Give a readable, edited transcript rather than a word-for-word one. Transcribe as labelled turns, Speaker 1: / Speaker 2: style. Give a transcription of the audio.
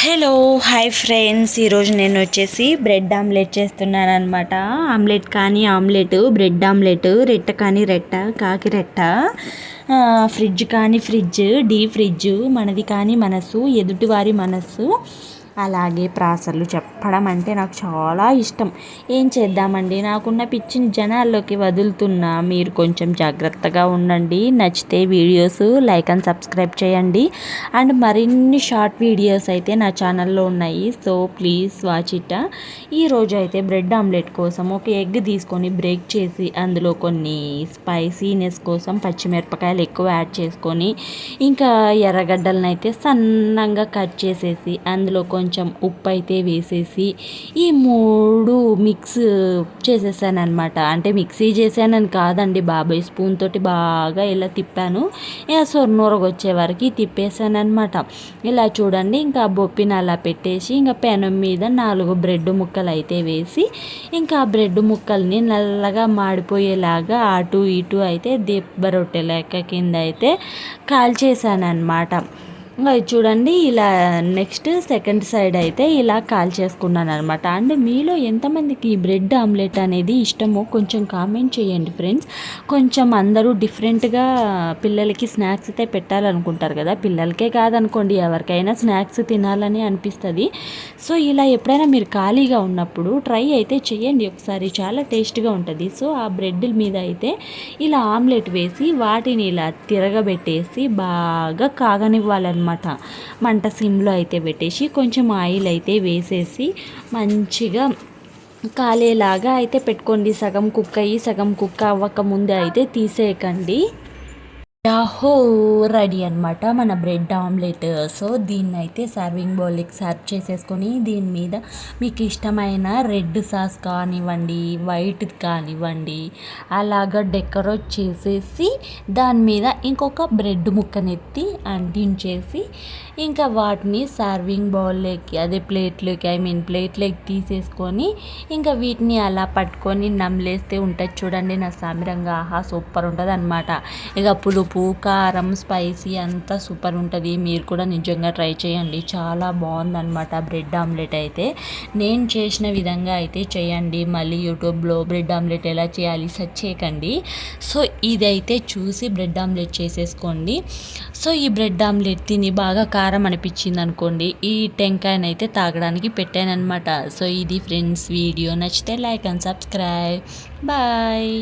Speaker 1: Hello hi friends, ఈరోజు నేను వచ్చేసి బ్రెడ్ ఆమ్లెట్ చేస్తున్నాను అనమాట. ఆమ్లెట్ కానీ ఆమ్లెట్, బ్రెడ్ ఆమ్లెట్, రెట్ట కానీ రెట్ట, కాకి రెట్ట, ఫ్రిడ్జ్ కానీ ఫ్రిడ్జ్, డీప్ ఫ్రిడ్జ్, మనది కానీ మనసు, ఎదుటివారి మనస్సు, అలాగే ప్రాసలు చెప్పడం అంటే నాకు చాలా ఇష్టం. ఏం చేద్దామండి, నాకున్న పిచ్చిని జనాల్లోకి వదులుతున్నా. మీరు కొంచెం జాగ్రత్తగా ఉండండి. నచ్చితే వీడియోస్ లైక్ అండ్ సబ్స్క్రైబ్ చేయండి. అండ్ మరిన్ని షార్ట్ వీడియోస్ అయితే నా ఛానల్లో ఉన్నాయి, సో ప్లీజ్ వాచ్ ఇట్. ఈరోజు అయితే బ్రెడ్ ఆమ్లెట్ కోసం ఒక ఎగ్ తీసుకొని బ్రేక్ చేసి అందులో కొన్ని స్పైసీనెస్ కోసం పచ్చిమిరపకాయలు ఎక్కువ యాడ్ చేసుకొని, ఇంకా ఎర్రగడ్డలను అయితే సన్నంగా కట్ చేసేసి అందులో కొంచెం ఉప్పు అయితే వేసేసి ఈ మూడు మిక్స్ చేసేసాను అనమాట. అంటే మిక్సీ చేశానని కాదండి బాబాయ్, స్పూన్ తోటి బాగా ఇలా తిప్పాను. ఇలా సొర్నూరగా వచ్చే వరకు తిప్పేసాను అనమాట. ఇలా చూడండి, ఇంకా బొప్పిని అలా పెట్టేసి ఇంకా పెనం మీద 4 బ్రెడ్ ముక్కలు అయితే వేసి, ఇంకా ఆ బ్రెడ్ ముక్కల్ని నల్లగా మాడిపోయేలాగా అటు ఇటు అయితే దెబ్బ రొట్టె లెక్క కింద అయితే కాల్చేసాను అనమాట. చూడండి, ఇలా నెక్స్ట్ సెకండ్ సైడ్ అయితే ఇలా కాల్ చేసుకున్నాను అనమాట. అండ్ మీలో ఎంతమందికి ఈ బ్రెడ్ ఆమ్లెట్ అనేది ఇష్టమో కొంచెం కామెంట్ చేయండి ఫ్రెండ్స్. కొంచెం అందరూ డిఫరెంట్గా పిల్లలకి స్నాక్స్ అయితే పెట్టాలనుకుంటారు కదా, పిల్లలకే కాదనుకోండి, ఎవరికైనా స్నాక్స్ తినాలని అనిపిస్తుంది. సో ఇలా ఎప్పుడైనా మీరు ఖాళీగా ఉన్నప్పుడు ట్రై అయితే చేయండి ఒకసారి, చాలా టేస్ట్గా ఉంటుంది. సో ఆ బ్రెడ్ మీద అయితే ఇలా ఆమ్లెట్ వేసి వాటిని ఇలా తిరగబెట్టేసి బాగా కాగనివ్వాలన్నమాట. మంట సిమ్లో అయితే పెట్టేసి కొంచెం ఆయిల్ అయితే వేసేసి మంచిగా కాలేలాగా అయితే పెట్టుకోండి. సగం కుక్ అయ్యి సగం కుక్ అవ్వక ముందే అయితే తీసేయకండి. యాహో, రెడీ అనమాట మన బ్రెడ్ ఆమ్లెట్. సో దీన్ని అయితే సర్వింగ్ బౌల్కి సర్వ్ చేసేసుకొని దీని మీద మీకు ఇష్టమైన రెడ్ సాస్ కానివ్వండి, వైట్ కానివ్వండి, అలాగా డెకరేట్ చేసేసి దాని మీద ఇంకొక బ్రెడ్ ముక్కనెత్తి అంటించేసి ఇంకా వాటిని సర్వింగ్ బౌల్లోకి, అదే ప్లేట్లోకి తీసేసుకొని ఇంకా వీటిని అలా పట్టుకొని నమ్మలేస్తే ఉంటుంది చూడండి నా సామిరంగా. ఆహా, సూపర్ ఉంటుంది అనమాట. ఇక పులుపు, కారం, స్పైసీ అంతా సూపర్ ఉంటుంది. మీరు కూడా నిజంగా ట్రై చేయండి, చాలా బాగుందన్నమాట బ్రెడ్ ఆమ్లెట్ అయితే. నేను చేసిన విధంగా అయితే చేయండి. మళ్ళీ యూట్యూబ్లో బ్రెడ్ ఆమ్లెట్ ఎలా చేయాలి సెర్చ్ చేయకండి. సో ఇదైతే చూసి బ్రెడ్ ఆమ్లెట్ చేసేసుకోండి. సో ఈ బ్రెడ్ ఆమ్లెట్ తిని బాగా కారం అనిపించింది అనుకోండి, ఈ టెంకాయనైతే తాగడానికి పెట్టాను అనమాట. సో ఇది ఫ్రెండ్స్ వీడియో, నచ్చితే లైక్ అండ్ సబ్స్క్రైబ్. బాయ్.